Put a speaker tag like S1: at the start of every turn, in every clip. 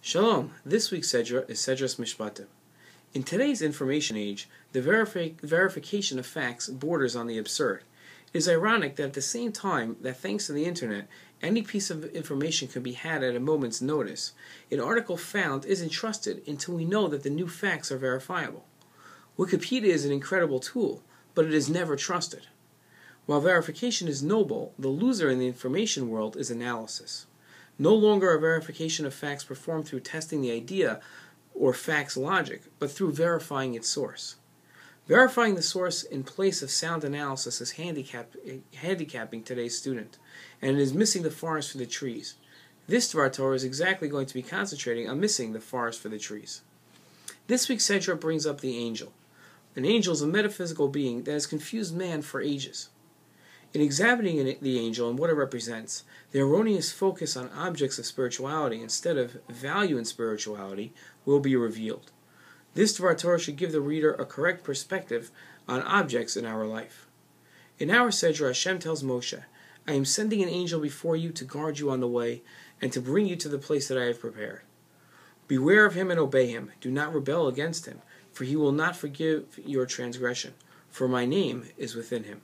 S1: Shalom. This week's Sedra is Sedra Mishpatim. In today's information age, the verification of facts borders on the absurd. It is ironic that at the same time that thanks to the internet, any piece of information can be had at a moment's notice, an article found isn't trusted until we know that the new facts are verifiable. Wikipedia is an incredible tool, but it is never trusted. While verification is noble, the loser in the information world is analysis. No longer a verification of facts performed through testing the idea or fact's logic, but through verifying its source. Verifying the source in place of sound analysis is handicapping today's student, and it is missing the forest for the trees. This Dvar Torah is exactly going to be concentrating on missing the forest for the trees. This week's Sedra brings up the angel. An angel is a metaphysical being that has confused man for ages. In examining the angel and what it represents, the erroneous focus on objects of spirituality instead of value in spirituality will be revealed. This Dvar Torah should give the reader a correct perspective on objects in our life. In our Sedra, Hashem tells Moshe, "I am sending an angel before you to guard you on the way and to bring you to the place that I have prepared. Beware of him and obey him. Do not rebel against him, for he will not forgive your transgression, for my name is within him."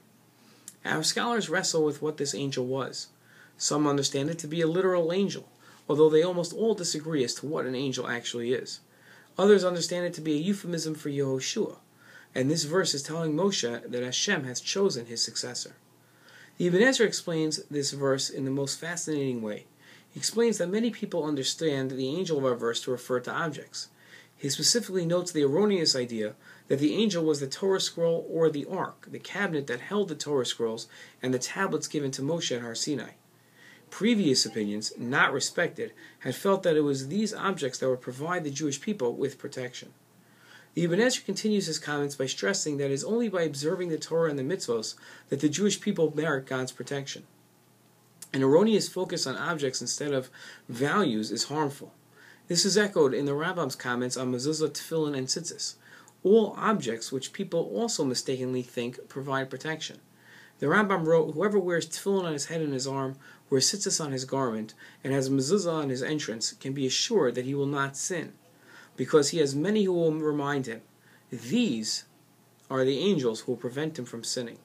S1: Our scholars wrestle with what this angel was. Some understand it to be a literal angel, although they almost all disagree as to what an angel actually is. Others understand it to be a euphemism for Yehoshua, and this verse is telling Moshe that Hashem has chosen his successor. The Ibn Ezra explains this verse in the most fascinating way. He explains that many people understand the angel of our verse to refer to objects. He specifically notes the erroneous idea that the angel was the Torah scroll or the ark, the cabinet that held the Torah scrolls and the tablets given to Moshe at Har Sinai. Previous opinions, not respected, had felt that it was these objects that would provide the Jewish people with protection. The Ibn Ezra continues his comments by stressing that it is only by observing the Torah and the mitzvos that the Jewish people merit God's protection. An erroneous focus on objects instead of values is harmful. This is echoed in the Rambam's comments on mezuzah, tefillin, and tzitzis, all objects which people also mistakenly think provide protection. The Rambam wrote, "Whoever wears tefillin on his head and his arm, wears tzitzis on his garment, and has mezuzah on his entrance, can be assured that he will not sin, because he has many who will remind him. These are the angels who will prevent him from sinning."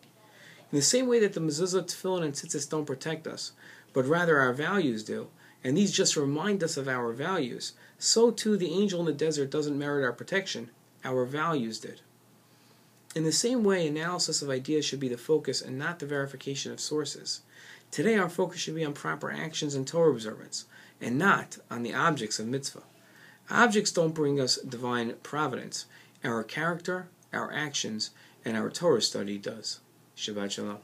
S1: In the same way that the mezuzah, tefillin, and tzitzis don't protect us, but rather our values do, and these just remind us of our values, so too the angel in the desert doesn't merit our protection, our values did. In the same way, analysis of ideas should be the focus and not the verification of sources. Today our focus should be on proper actions and Torah observance, and not on the objects of mitzvah. Objects don't bring us divine providence. Our character, our actions, and our Torah study does. Shabbat Shalom.